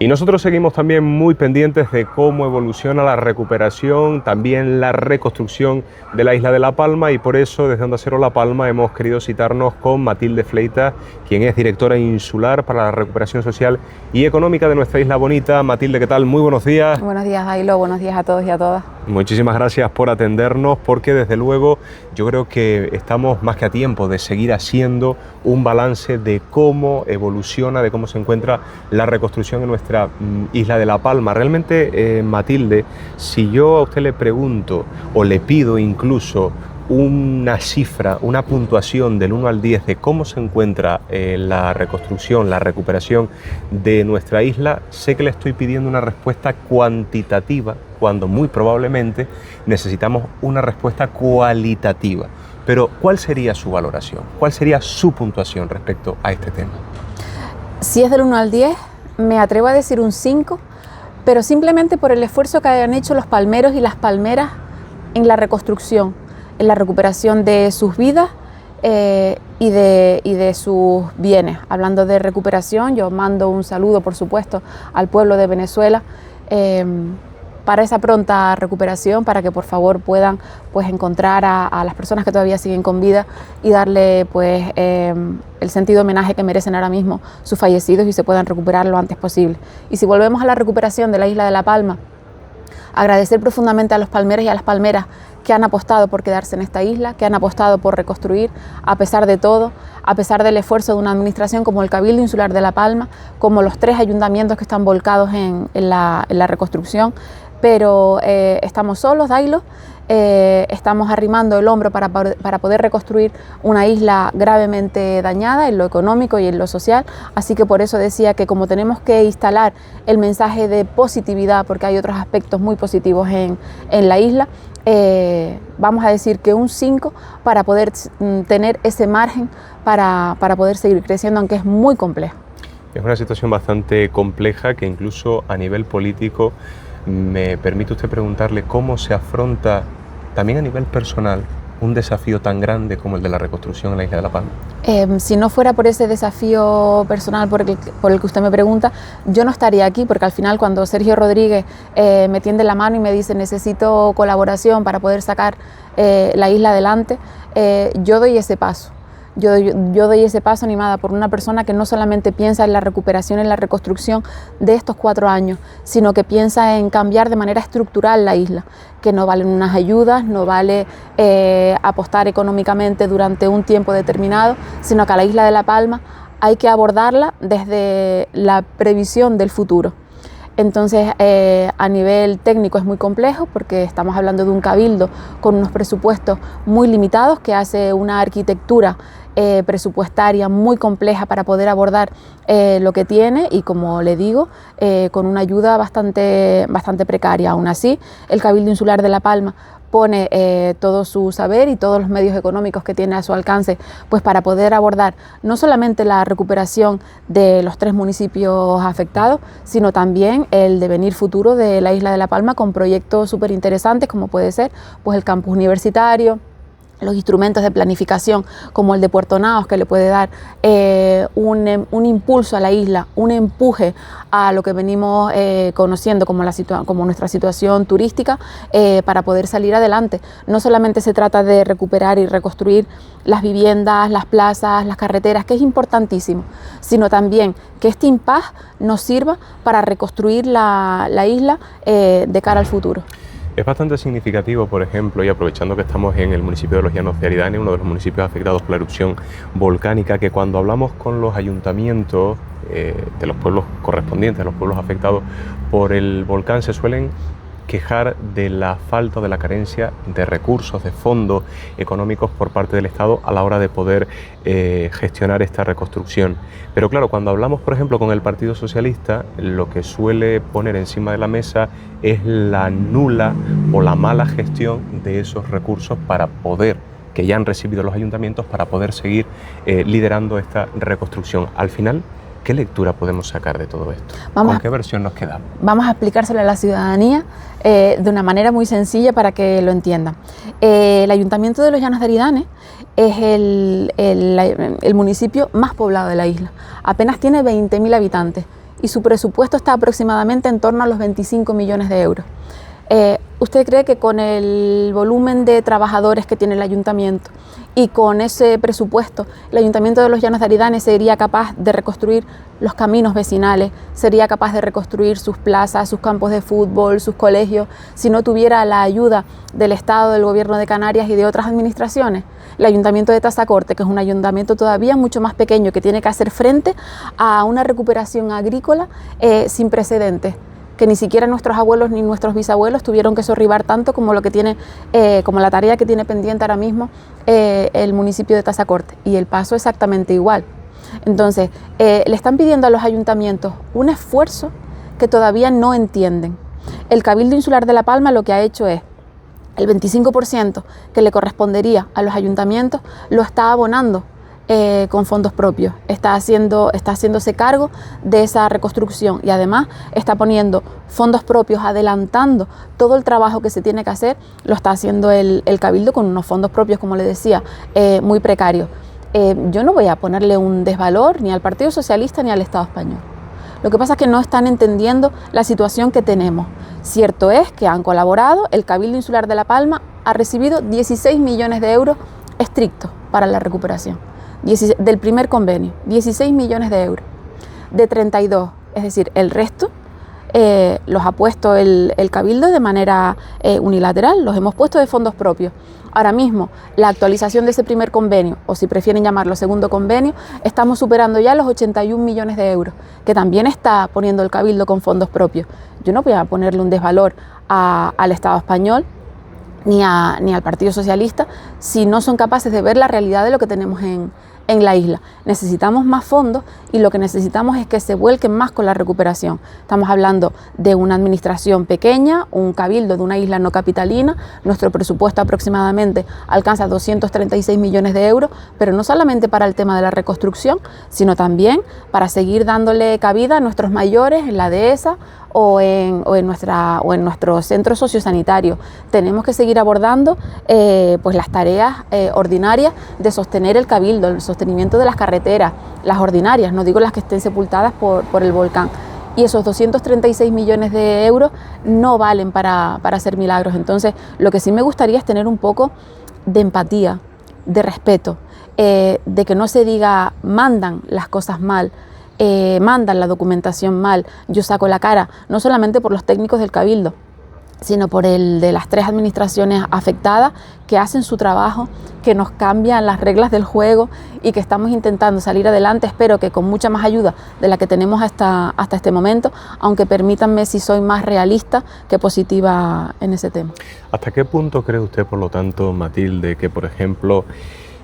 Y nosotros seguimos también muy pendientes de cómo evoluciona la recuperación, también la reconstrucción de la isla de La Palma, y por eso desde Onda Cero La Palma hemos querido citarnos con Matilde Fleitas, quien es directora insular para la recuperación social y económica de nuestra isla bonita. Matilde, ¿qué tal? Muy buenos días. Buenos días, Ailo, buenos días a todos y a todas. Muchísimas gracias por atendernos, porque desde luego yo creo que estamos más que a tiempo de seguir haciendo un balance de cómo evoluciona, de cómo se encuentra la reconstrucción en nuestra isla de La Palma. Realmente, Matilde, si yo a usted le pregunto o le pido incluso una cifra, una puntuación del 1 al 10 de cómo se encuentra la reconstrucción, la recuperación de nuestra isla, sé que le estoy pidiendo una respuesta cuantitativa, cuando muy probablemente necesitamos una respuesta cualitativa. Pero, ¿cuál sería su valoración? ¿Cuál sería su puntuación respecto a este tema? Si es del 1 al 10, me atrevo a decir un 5, pero simplemente por el esfuerzo que han hecho los palmeros y las palmeras en la reconstrucción, en la recuperación de sus vidas y de sus bienes. Hablando de recuperación, yo mando un saludo, por supuesto, al pueblo de Venezuela para esa pronta recuperación, para que por favor puedan encontrar a las personas que todavía siguen con vida y darle el sentido homenaje que merecen ahora mismo sus fallecidos y se puedan recuperar lo antes posible. Y si volvemos a la recuperación de la isla de La Palma, agradecer profundamente a los palmeros y a las palmeras que han apostado por quedarse en esta isla, que han apostado por reconstruir a pesar de todo, a pesar del esfuerzo de una administración como el Cabildo Insular de La Palma, como los 3 ayuntamientos que están volcados en la reconstrucción. Pero estamos solos, Dailo, estamos arrimando el hombro para poder reconstruir una isla gravemente dañada en lo económico y en lo social, así que por eso decía que como tenemos que instalar el mensaje de positividad, porque hay otros aspectos muy positivos en la isla, vamos a decir que un 5 para poder tener ese margen para poder seguir creciendo, aunque es muy complejo. Es una situación bastante compleja que incluso a nivel político, ¿me permite usted preguntarle cómo se afronta también a nivel personal un desafío tan grande como el de la reconstrucción en la isla de La Palma? Si no fuera por ese desafío personal por el que usted me pregunta, yo no estaría aquí, porque al final cuando Sergio Rodríguez me tiende la mano y me dice necesito colaboración para poder sacar la isla adelante, yo doy ese paso. Yo doy ese paso animada por una persona que no solamente piensa en la recuperación, en la reconstrucción de estos 4 años, sino que piensa en cambiar de manera estructural la isla, que no valen unas ayudas, no vale apostar económicamente durante un tiempo determinado, sino que a la isla de La Palma hay que abordarla desde la previsión del futuro. Entonces, a nivel técnico es muy complejo porque estamos hablando de un cabildo con unos presupuestos muy limitados que hace una arquitectura presupuestaria muy compleja para poder abordar lo que tiene y, como le digo, con una ayuda bastante precaria. Aún así, el Cabildo Insular de La Palma pone todo su saber y todos los medios económicos que tiene a su alcance para poder abordar no solamente la recuperación de los 3 municipios afectados, sino también el devenir futuro de la isla de La Palma con proyectos súper interesantes como puede ser el campus universitario, los instrumentos de planificación como el de Puerto Naos, que le puede dar un impulso a la isla, un empuje a lo que venimos conociendo como nuestra situación turística para poder salir adelante. No solamente se trata de recuperar y reconstruir las viviendas, las plazas, las carreteras, que es importantísimo, sino también que este impasse nos sirva para reconstruir la isla de cara al futuro. Es bastante significativo, por ejemplo, y aprovechando que estamos en el municipio de Los Llanos de Aridane, uno de los municipios afectados por la erupción volcánica, que cuando hablamos con los ayuntamientos de los pueblos correspondientes, de los pueblos afectados por el volcán, se suelen quejar de la falta, de la carencia de recursos, de fondos económicos por parte del Estado a la hora de poder gestionar esta reconstrucción. Pero claro, cuando hablamos, por ejemplo, con el Partido Socialista, lo que suele poner encima de la mesa es la nula o la mala gestión de esos recursos para poder, que ya han recibido los ayuntamientos, para poder seguir liderando esta reconstrucción. Al final, ¿qué lectura podemos sacar de todo esto? ¿Con qué versión nos quedamos? Vamos a explicárselo a la ciudadanía de una manera muy sencilla para que lo entiendan. El Ayuntamiento de Los Llanos de Aridane es el municipio más poblado de la isla. Apenas tiene 20.000 habitantes y su presupuesto está aproximadamente en torno a los 25 millones de euros. ¿Usted cree que con el volumen de trabajadores que tiene el ayuntamiento y con ese presupuesto, el Ayuntamiento de los Llanos de Aridane sería capaz de reconstruir los caminos vecinales, sería capaz de reconstruir sus plazas, sus campos de fútbol, sus colegios, si no tuviera la ayuda del Estado, del Gobierno de Canarias y de otras administraciones? El Ayuntamiento de Tazacorte, que es un ayuntamiento todavía mucho más pequeño, que tiene que hacer frente a una recuperación agrícola sin precedentes, que ni siquiera nuestros abuelos ni nuestros bisabuelos tuvieron que sorribar tanto como como la tarea que tiene pendiente ahora mismo el municipio de Tazacorte, y El Paso exactamente igual. Entonces, le están pidiendo a los ayuntamientos un esfuerzo que todavía no entienden. El Cabildo Insular de La Palma lo que ha hecho es el 25% que le correspondería a los ayuntamientos lo está abonando con fondos propios, está haciéndose cargo de esa reconstrucción y además está poniendo fondos propios, adelantando todo el trabajo que se tiene que hacer, lo está haciendo el Cabildo con unos fondos propios, como le decía, muy precarios. Yo no voy a ponerle un desvalor ni al Partido Socialista ni al Estado español. Lo que pasa es que no están entendiendo la situación que tenemos. Cierto es que han colaborado, el Cabildo Insular de La Palma ha recibido 16 millones de euros estrictos para la recuperación. Del primer convenio, 16 millones de euros, de 32, es decir, el resto los ha puesto el Cabildo de manera unilateral, los hemos puesto de fondos propios. Ahora mismo, la actualización de ese primer convenio, o si prefieren llamarlo segundo convenio, estamos superando ya los 81 millones de euros, que también está poniendo el Cabildo con fondos propios. Yo no voy a ponerle un desvalor al Estado español, ni al Partido Socialista, si no son capaces de ver la realidad de lo que tenemos en la isla. Necesitamos más fondos y lo que necesitamos es que se vuelquen más con la recuperación. Estamos hablando de una administración pequeña, un cabildo de una isla no capitalina. Nuestro presupuesto aproximadamente alcanza 236 millones de euros, pero no solamente para el tema de la reconstrucción, sino también para seguir dándole cabida a nuestros mayores en la dehesa o en nuestro centro sociosanitario. Tenemos que seguir abordando pues las tareas ordinarias de sostener el cabildo, el sostenimiento de las carreteras, las ordinarias, no digo las que estén sepultadas por el volcán. Y esos 236 millones de euros no valen para hacer milagros. Entonces, lo que sí me gustaría es tener un poco de empatía, de respeto, de que no se diga mandan las cosas mal, mandan la documentación mal. Yo saco la cara, no solamente por los técnicos del Cabildo, sino por el de las 3 administraciones afectadas que hacen su trabajo, que nos cambian las reglas del juego y que estamos intentando salir adelante. Espero que con mucha más ayuda de la que tenemos hasta este momento, aunque permítanme si soy más realista que positiva en ese tema. ¿Hasta qué punto cree usted, por lo tanto, Matilde, que, por ejemplo,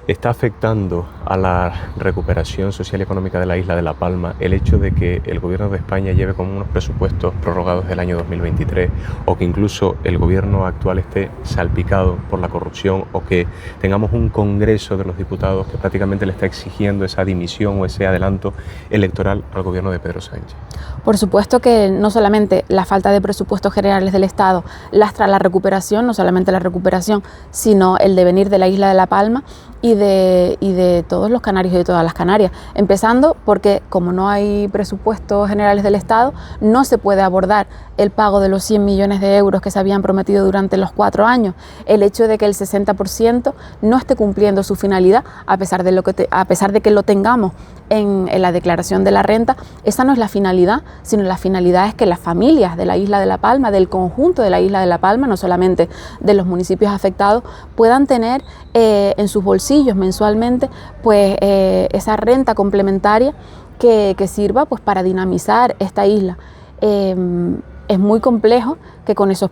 está afectando a la recuperación social y económica de la isla de La Palma el hecho de que el Gobierno de España lleve con unos presupuestos prorrogados del año 2023, o que incluso el Gobierno actual esté salpicado por la corrupción, o que tengamos un Congreso de los Diputados que prácticamente le está exigiendo esa dimisión o ese adelanto electoral al Gobierno de Pedro Sánchez? Por supuesto que no solamente la falta de presupuestos generales del Estado lastra la recuperación, no solamente la recuperación, sino el devenir de la isla de La Palma y de todos los canarios y de todas las Canarias. Empezando porque como no hay presupuestos generales del Estado, no se puede abordar el pago de los 100 millones de euros que se habían prometido durante los 4 años. El hecho de que el 60% no esté cumpliendo su finalidad, a pesar de que lo tengamos en la declaración de la renta, esa no es la finalidad, sino la finalidad es que las familias de la isla de La Palma, del conjunto de la isla de La Palma, no solamente de los municipios afectados, puedan tener en sus bolsillos mensualmente pues esa renta complementaria que sirva pues para dinamizar esta isla. Es muy complejo que con esos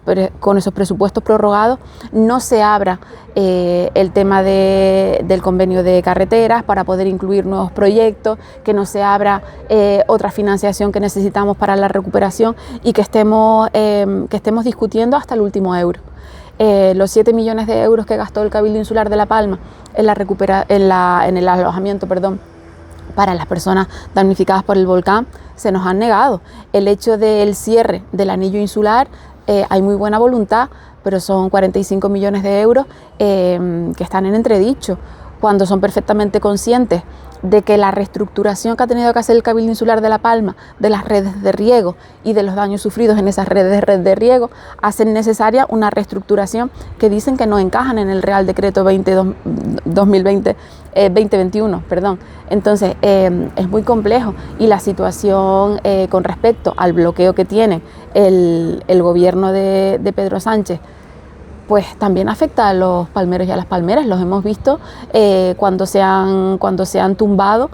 presupuestos prorrogados no se abra el tema del convenio de carreteras para poder incluir nuevos proyectos, que no se abra otra financiación que necesitamos para la recuperación y que estemos discutiendo hasta el último euro. Los 7 millones de euros que gastó el Cabildo Insular de La Palma en el alojamiento, para las personas damnificadas por el volcán, se nos han negado. El hecho del cierre del anillo insular, hay muy buena voluntad, pero son 45 millones de euros que están en entredicho, cuando son perfectamente conscientes de que la reestructuración que ha tenido que hacer el Cabildo Insular de La Palma de las redes de riego y de los daños sufridos en esas redes de riego hacen necesaria una reestructuración que dicen que no encajan en el Real Decreto 2021. Entonces es muy complejo, y la situación con respecto al bloqueo que tiene el gobierno de Pedro Sánchez pues también afecta a los palmeros y a las palmeras. Los hemos visto cuando se han tumbado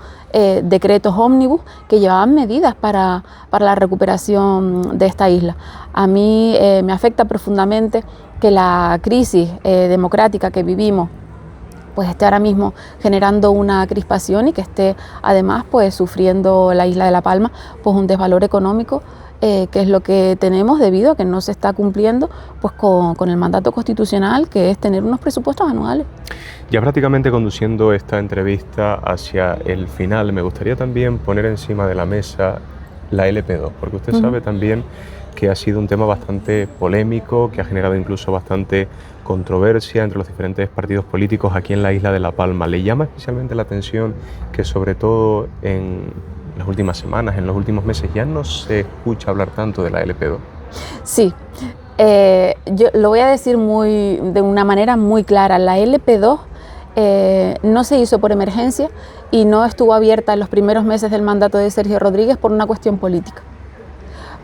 decretos ómnibus que llevaban medidas para la recuperación de esta isla. A mí me afecta profundamente que la crisis democrática que vivimos pues esté ahora mismo generando una crispación, y que esté además pues sufriendo la isla de La Palma pues un desvalor económico, que es lo que tenemos debido a que no se está cumpliendo pues con el mandato constitucional, que es tener unos presupuestos anuales. Ya prácticamente conduciendo esta entrevista hacia el final, me gustaría también poner encima de la mesa la LP2, porque usted sabe también que ha sido un tema bastante polémico, que ha generado incluso bastante controversia entre los diferentes partidos políticos aquí en la isla de La Palma. ¿Le llama especialmente la atención que sobre todo en las últimas semanas, en los últimos meses, ya no se escucha hablar tanto de la LP2? Sí, yo lo voy a decir de una manera muy clara. La LP2 no se hizo por emergencia y no estuvo abierta en los primeros meses del mandato de Sergio Rodríguez por una cuestión política,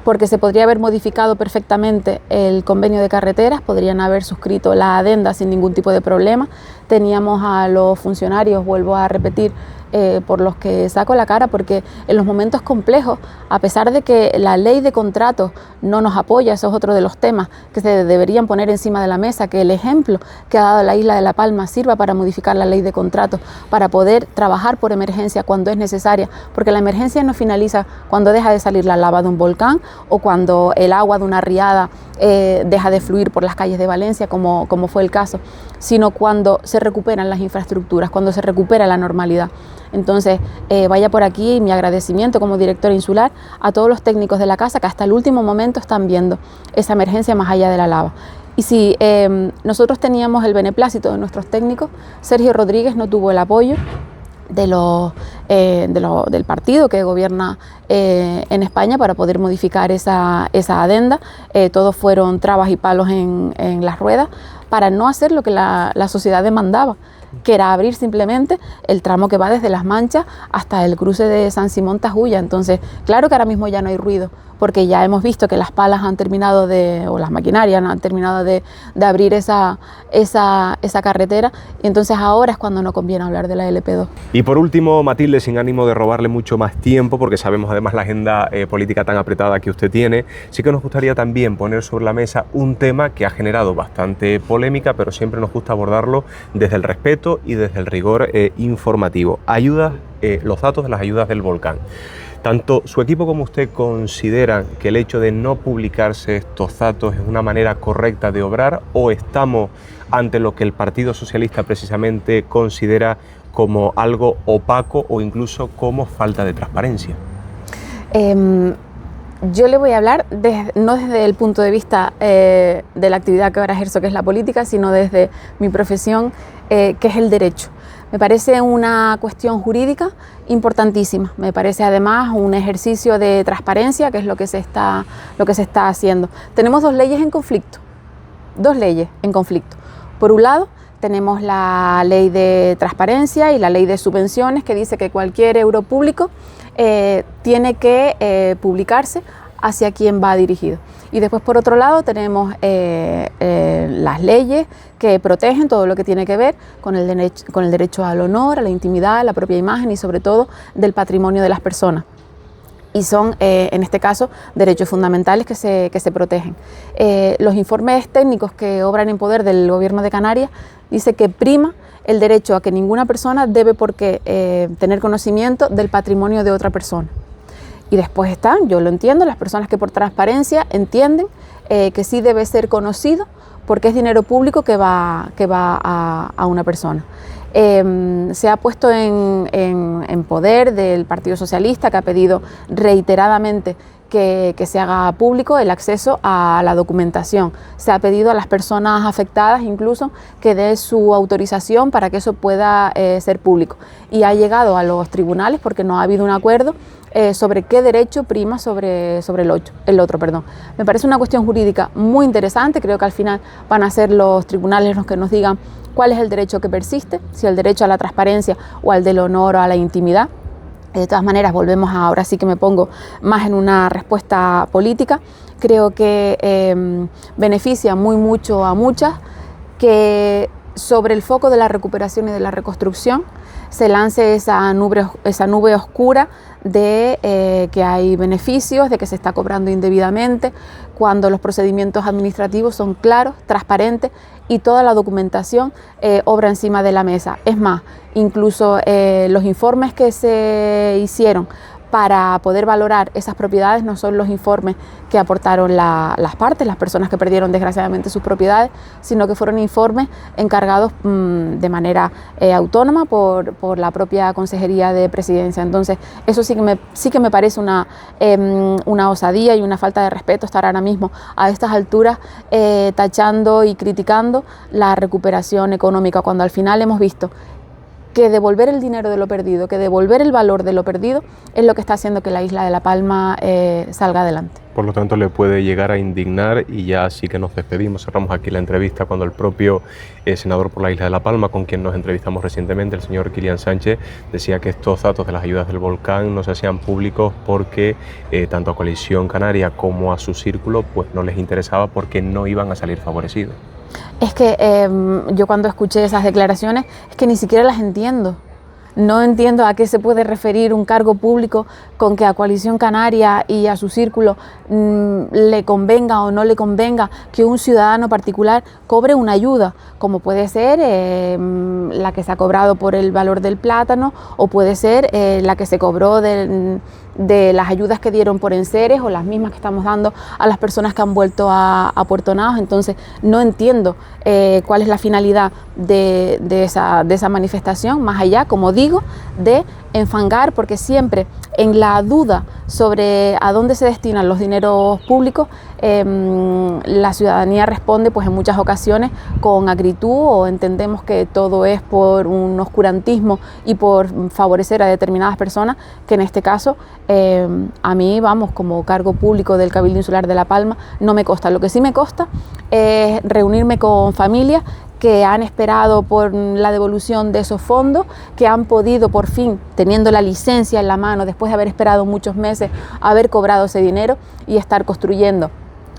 porque se podría haber modificado perfectamente el convenio de carreteras, podrían haber suscrito la adenda sin ningún tipo de problema. Teníamos a los funcionarios, vuelvo a repetir, por los que saco la cara, porque en los momentos complejos, a pesar de que la ley de contratos no nos apoya, eso es otro de los temas que se deberían poner encima de la mesa, que el ejemplo que ha dado la isla de La Palma sirva para modificar la ley de contratos, para poder trabajar por emergencia cuando es necesaria, porque la emergencia no finaliza cuando deja de salir la lava de un volcán o cuando el agua de una riada deja de fluir por las calles de Valencia, como fue el caso, sino cuando se recuperan las infraestructuras, cuando se recupera la normalidad. Entonces, vaya por aquí mi agradecimiento como directora insular a todos los técnicos de la casa que hasta el último momento están viendo esa emergencia más allá de la lava. Y si nosotros teníamos el beneplácito de nuestros técnicos, Sergio Rodríguez no tuvo el apoyo del partido que gobierna en España para poder modificar esa adenda. Todos fueron trabas y palos en las ruedas para no hacer lo que la sociedad demandaba, que era abrir simplemente el tramo que va desde Las Manchas hasta el cruce de San Simón Tajuya. Entonces, claro que ahora mismo ya no hay ruido, porque ya hemos visto que las palas han terminado o las maquinarias han terminado de abrir esa carretera, y entonces ahora es cuando no conviene hablar de la LP2. Y por último, Matilde, sin ánimo de robarle mucho más tiempo, porque sabemos además la agenda política tan apretada que usted tiene, sí que nos gustaría también poner sobre la mesa un tema que ha generado bastante polémica, pero siempre nos gusta abordarlo desde el respeto y desde el rigor informativo. Los datos de las ayudas del volcán. Tanto su equipo como usted consideran que el hecho de no publicarse estos datos es una manera correcta de obrar, o estamos ante lo que el Partido Socialista precisamente considera como algo opaco o incluso como falta de transparencia? Yo le voy a hablar no desde el punto de vista de la actividad que ahora ejerzo, que es la política, sino desde mi profesión, que es el derecho. Me parece una cuestión jurídica importantísima. Me parece además un ejercicio de transparencia, que es lo que se está haciendo. Tenemos dos leyes en conflicto. Por un lado, tenemos la ley de transparencia y la ley de subvenciones, que dice que cualquier euro público tiene que publicarse hacia quién va dirigido. Y después, por otro lado, tenemos las leyes que protegen todo lo que tiene que ver con el derecho al honor, a la intimidad, a la propia imagen y sobre todo del patrimonio de las personas. Y son, en este caso, derechos fundamentales que se protegen. Los informes técnicos que obran en poder del Gobierno de Canarias dice que prima el derecho a que ninguna persona debe por qué tener conocimiento del patrimonio de otra persona. Y después están, yo lo entiendo, las personas que por transparencia entienden que sí debe ser conocido porque es dinero público que va a una persona. Se ha puesto en poder del Partido Socialista, que ha pedido reiteradamente que se haga público el acceso a la documentación. Se ha pedido a las personas afectadas incluso que dé su autorización para que eso pueda ser público. Y ha llegado a los tribunales porque no ha habido un acuerdo sobre qué derecho prima sobre el otro. Me parece una cuestión jurídica muy interesante. Creo que al final van a ser los tribunales los que nos digan cuál es el derecho que persiste, si el derecho a la transparencia o al del honor o a la intimidad. De todas maneras, volvemos ahora sí que me pongo más en una respuesta política. Creo que beneficia mucho a muchas que sobre el foco de la recuperación y de la reconstrucción se lance esa nube oscura de que hay beneficios, de que se está cobrando indebidamente, cuando los procedimientos administrativos son claros, transparentes y toda la documentación obra encima de la mesa. Es más, incluso los informes que se hicieron para poder valorar esas propiedades no son los informes que aportaron las partes, las personas que perdieron desgraciadamente sus propiedades, sino que fueron informes encargados de manera autónoma por la propia Consejería de Presidencia. Entonces, eso sí que me parece una osadía y una falta de respeto estar ahora mismo a estas alturas tachando y criticando la recuperación económica, cuando al final hemos visto que devolver el dinero de lo perdido, que devolver el valor de lo perdido es lo que está haciendo que la isla de La Palma salga adelante. Por lo tanto, le puede llegar a indignar, y ya sí que nos despedimos. Cerramos aquí la entrevista cuando el propio senador por la isla de La Palma, con quien nos entrevistamos recientemente, el señor Kilian Sánchez, decía que estos datos de las ayudas del volcán no se hacían públicos porque tanto a Coalición Canaria como a su círculo pues no les interesaba, porque no iban a salir favorecidos. Es que yo cuando escuché esas declaraciones es que ni siquiera las entiendo. No entiendo a qué se puede referir un cargo público con que a Coalición Canaria y a su círculo le convenga o no le convenga que un ciudadano particular cobre una ayuda, como puede ser la que se ha cobrado por el valor del plátano, o puede ser la que se cobró de las ayudas que dieron por enseres, o las mismas que estamos dando a las personas que han vuelto a Puerto Naos. Entonces no entiendo cuál es la finalidad de esa manifestación, más allá, como digo, de enfangar, porque siempre en la duda sobre a dónde se destinan los dineros públicos, la ciudadanía responde pues en muchas ocasiones con acritud, o entendemos que todo es por un oscurantismo y por favorecer a determinadas personas, que en este caso a mí, vamos, como cargo público del Cabildo Insular de La Palma, no me consta. Lo que sí me consta es reunirme con familias que han esperado por la devolución de esos fondos, que han podido por fin, teniendo la licencia en la mano, después de haber esperado muchos meses, haber cobrado ese dinero y estar construyendo.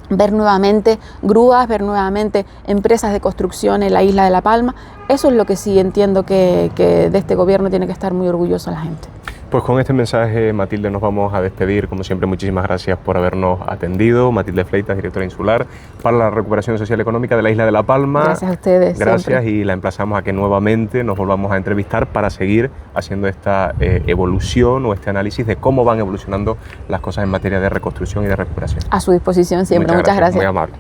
Ver nuevamente grúas, ver nuevamente empresas de construcción en la isla de La Palma. Eso es lo que sí entiendo que de este gobierno tiene que estar muy orgullosa la gente. Pues con este mensaje, Matilde, nos vamos a despedir. Como siempre, muchísimas gracias por habernos atendido. Matilde Fleitas, directora insular para la recuperación social y económica de la isla de La Palma. Gracias a ustedes. Gracias, siempre. Y la emplazamos a que nuevamente nos volvamos a entrevistar para seguir haciendo esta evolución o este análisis de cómo van evolucionando las cosas en materia de reconstrucción y de recuperación. A su disposición siempre. Muchas gracias. Muy amable.